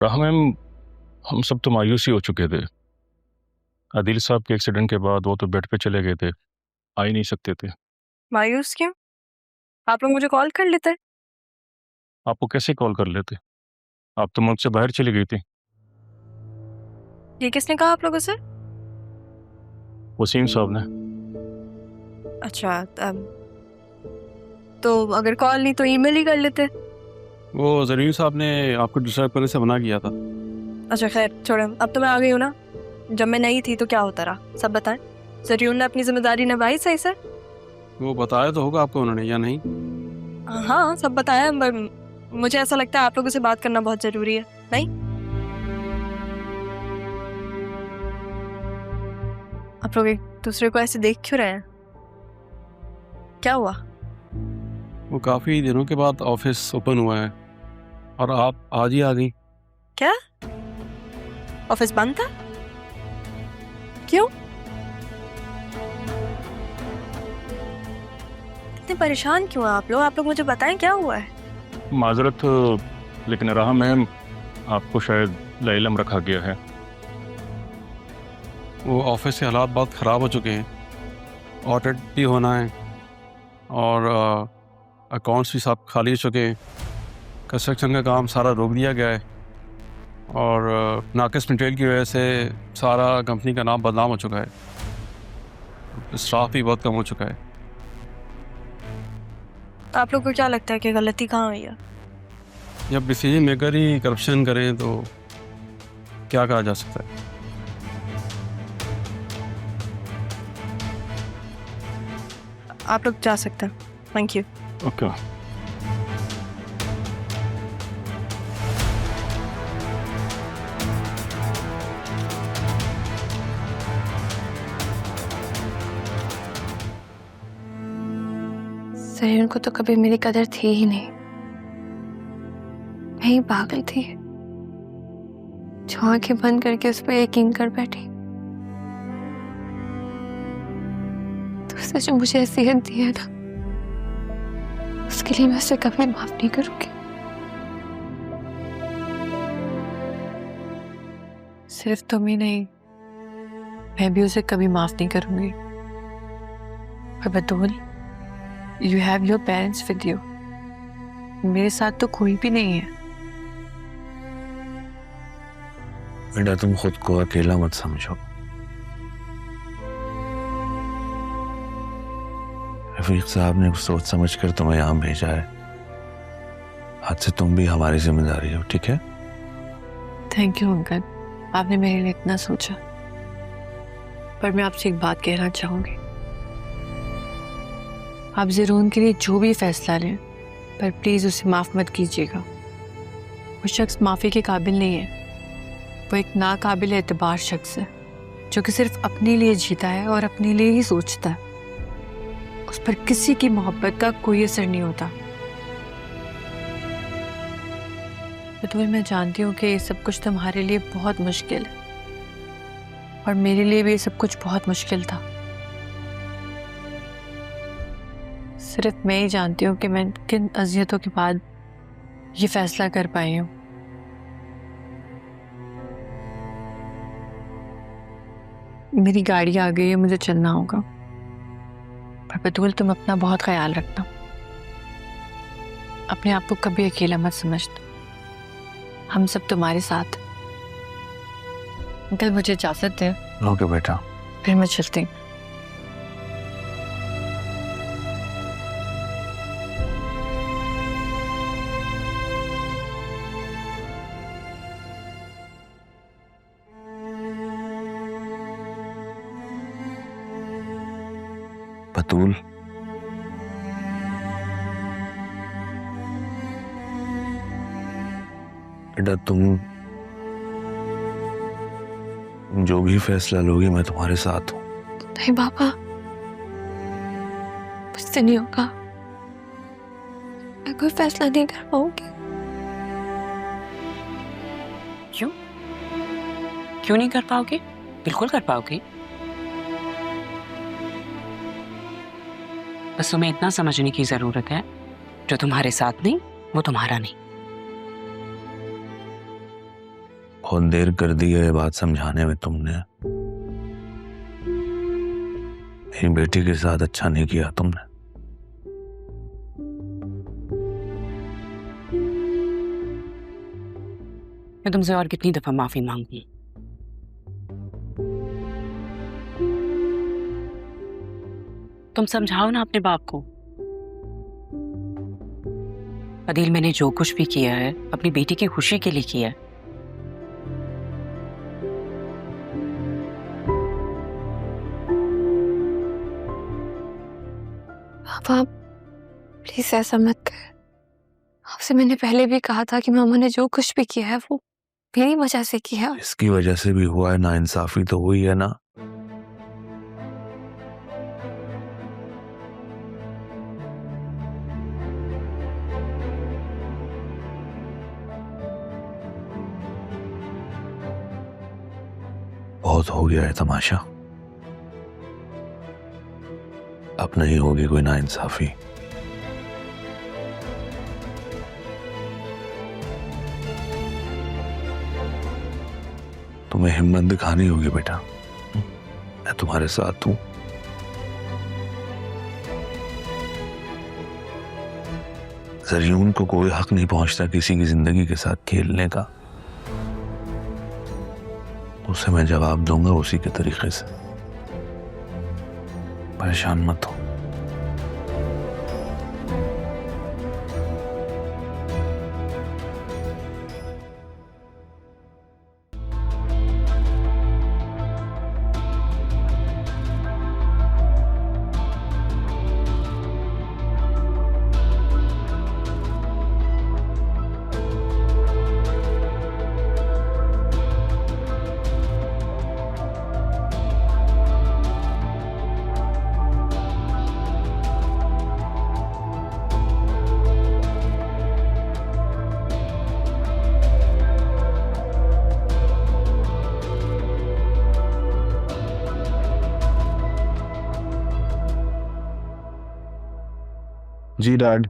राह मैम, हम सब तो मायूस ही हो चुके थे। आदिल साहब के एक्सीडेंट के बाद वो तो बेड पे चले गए थे, आ ही नहीं सकते थे। मायूस क्यों? आप लोग मुझे कॉल कर लेते। आपको कैसे कॉल कर लेते? आप तो मुल्क से बाहर चली गई थी। ये किसने कहा आप लोगों से? वसीम साहब ने। अच्छा, तो अगर कॉल नहीं तो ईमेल ही कर लेते। वो जरीन साहब ने आपको डिस्टर्ब करने से मना किया था। अच्छा खैर छोड़ो, अब तो मैं आ गई हूँ ना। जब मैं नहीं थी तो क्या होता रहा, सब बताएं। जरियून ने अपनी जिम्मेदारी निभाई सही से? वो बताया तो होगा आपको उन्होंने, या नहीं? हाँ सब बताया, पर मुझे ऐसा लगता है आप लोगों से बात करना बहुत जरूरी है, नहीं? आप लोग एक दूसरे को ऐसे देख क्यों रहे हैं? क्या हुआ? वो काफ़ी दिनों के बाद ऑफिस ओपन हुआ है और आप आज ही आ गई। क्या ऑफिस बंद था? क्यों? इतने परेशान क्यों हैं आप लोग? आप लोग मुझे बताएं क्या हुआ है। माजरत, लेकिन राह मैम, आपको शायद लाइलम रखा गया है। वो ऑफिस के हालात बहुत ख़राब हो चुके हैं, ऑडिट भी होना है और अकाउंट्स भी सब खाली हो चुके हैं। कंस्ट्रक्शन का काम सारा रोक दिया गया है और नाकिस मटेरियल की वजह से सारा कंपनी का नाम बदनाम हो चुका है। स्टाफ भी बहुत कम हो चुका है। आप लोग को क्या लगता है कि गलती कहाँ हुई है? जब डिसीजन मेकर ही करप्शन करें तो क्या कहा जा सकता है। आप लोग जा सकते हैं, थैंक यू। ओके। सरीन को तो कभी मेरी कदर थी ही नहीं। मैं ही पागल थी जो आंखें बंद करके उस पर यकीन कर बैठी। तो उसने जो मुझे असीयत दी है ना, उसके लिए मैं उसे कभी माफ नहीं करूंगी। सिर्फ तुम ही नहीं, मैं भी उसे कभी माफ नहीं करूंगी। और Batool, you have your parents with you. मेरे साथ तो कोई भी नहीं है। बेटा, तुम खुद को अकेला मत समझो। रफीक साहब ने सोच समझ कर तुम्हें यहाँ भेजा है। आज से तुम भी हमारी जिम्मेदारी हो, ठीक है? थैंक यू अंकल, आपने मेरे लिए इतना सोचा। पर मैं आपसे एक बात कहना चाहूंगी। आप ज़रून के लिए जो भी फैसला लें, पर प्लीज़ उसे माफ़ मत कीजिएगा। वो शख्स माफ़ी के काबिल नहीं है। वो एक नाकाबिल एतबार शख्स है जो कि सिर्फ अपने लिए जीता है और अपने लिए ही सोचता है। उस पर किसी की मोहब्बत का कोई असर नहीं होता। बतूल, मैं जानती हूँ कि ये सब कुछ तुम्हारे लिए बहुत मुश्किल है और मेरे लिए भी ये सब कुछ बहुत मुश्किल था। सिर्फ मैं ही जानती हूँ कि मैं किन अज़ियतों के बाद ये फैसला कर पाई हूँ। मेरी गाड़ी आ गई है, मुझे चलना होगा। पर बतूल, तुम अपना बहुत ख्याल रखना। अपने आप को कभी अकेला मत समझना। हम सब तुम्हारे साथ। अंकल, मुझे इजाजत दें। ओके बेटा। फिर मैं चलती हूँ। बतूल, बेटा तुम जो भी फैसला लोगी मैं तुम्हारे साथ हूँ। नहीं पापा, मुझसे नहीं होगा। मैं कोई फैसला नहीं कर पाऊंगी। क्यों? क्यों नहीं कर पाओगे? बिल्कुल कर पाओगे। बस तुम्हें इतना समझने की जरूरत है, जो तुम्हारे साथ नहीं वो तुम्हारा नहीं। बहुत देर कर दी है ये बात समझाने में तुमने। मेरी बेटी के साथ अच्छा नहीं किया तुमने। मैं तुमसे और कितनी दफा माफी मांगूं? तुम समझाओ ना अपने बाप को। अदील, मैंने जो कुछ भी किया है अपनी बेटी की खुशी के लिए किया है। आप प्लीज ऐसा मत कर। आपसे मैंने पहले भी कहा था कि मामा ने जो कुछ भी किया है वो मेरी वजह से किया। इसकी वजह से भी हुआ है, नाइंसाफी तो हुई है ना। बहुत हो गया है तमाशा, अब नहीं होगी कोई नाइंसाफी। तुम्हें हिम्मत दिखानी होगी बेटा, मैं तुम्हारे साथ हूं। ज़रियून को कोई हक नहीं पहुंचता किसी की जिंदगी के साथ खेलने का। उसे मैं जवाब दूंगा उसी के तरीके से। परेशान मत हो। जी डैड।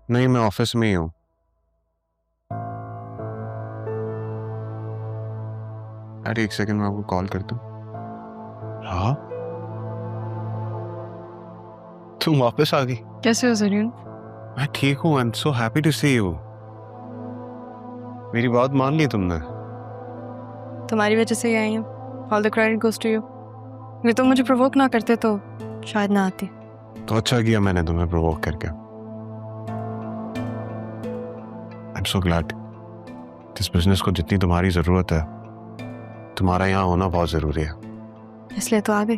नहीं, मैं ऑफिस में ही हूँ। अरे एक सेकंड, मैं आपको कॉल करता हूँ। हाँ, तुम वापस आ गई? कैसे हो ज़रियून? मैं ठीक हूँ। I am so happy to see you. मेरी बात मान ली तुमने? तुम्हारी वजह से ही आई हूँ। All the credit goes to you. ये तो मुझे प्रोवोक ना करते तो शायद ना आती। तो अच्छा किया मैंने तुम्हें प्रोवोक करके। आई एम सो ग्लैड। इस बिजनेस को जितनी तुम्हारी जरूरत है, तुम्हारा यहाँ होना बहुत जरूरी है। इसलिए तो आ गई।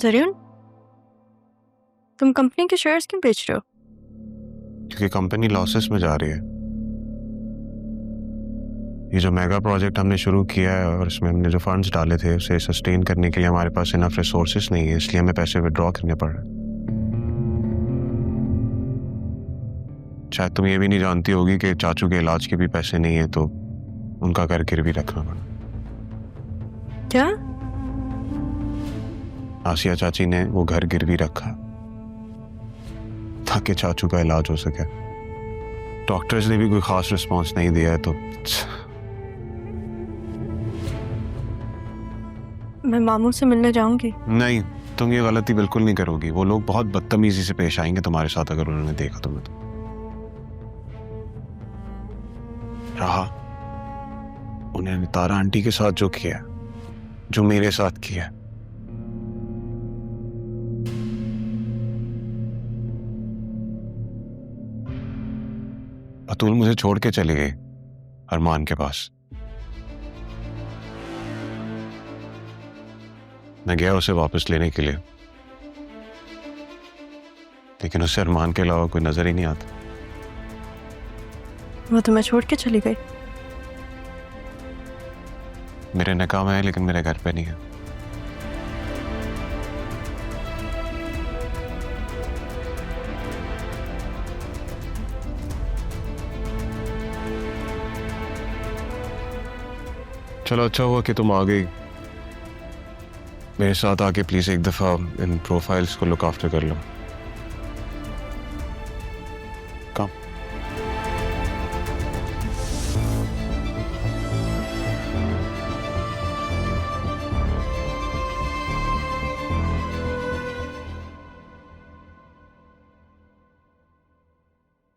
ज़रियून, तुम कंपनी के शेयर्स क्यों बेच रहे हो? क्योंकि कंपनी लॉसेस में जा रही है। ये जो मेगा प्रोजेक्ट हमने शुरू किया है और इसमें हमने जो फंड्स डाले थे उसे सस्टेन करने के लिए हमारे पास इनफ रिसोर्सेज नहीं है, इसलिए हमें पैसे विड्रॉ करने पड़ रहे हैं। शायद तुम ये भी नहीं जानती होगी कि चाचू के इलाज के भी पैसे नहीं है, तो उनका घर गिरवी रखना पड़ा। क्या? आसिया चाची ने वो घर गिरवी रखा ताकि चाचू का इलाज हो सके। डॉक्टर्स ने भी कोई खास रिस्पॉन्स नहीं दिया है, तो मैं मामू से मिलने जाऊंगी। नहीं, तुम ये गलती बिल्कुल नहीं करोगी। वो लोग बहुत बदतमीजी से पेश आएंगे तुम्हारे साथ अगर उन्होंने देखा तुम्हें तो। रहा उन्होंने तारा आंटी के साथ जो किया, जो मेरे साथ किया, अतुल मुझे छोड़ के चले गए अरमान के पास। मैं गया उसे वापस लेने के लिए, लेकिन उसे अरमान के अलावा कोई नजर ही नहीं आता। वो तुम्हें छोड़ के चली गई? मेरे निकाह में है लेकिन मेरे घर पे नहीं है। चलो अच्छा हुआ कि तुम आ गई। मेरे साथ आके प्लीज एक दफा इन प्रोफाइल्स को लुक आफ्टर कर लो। कम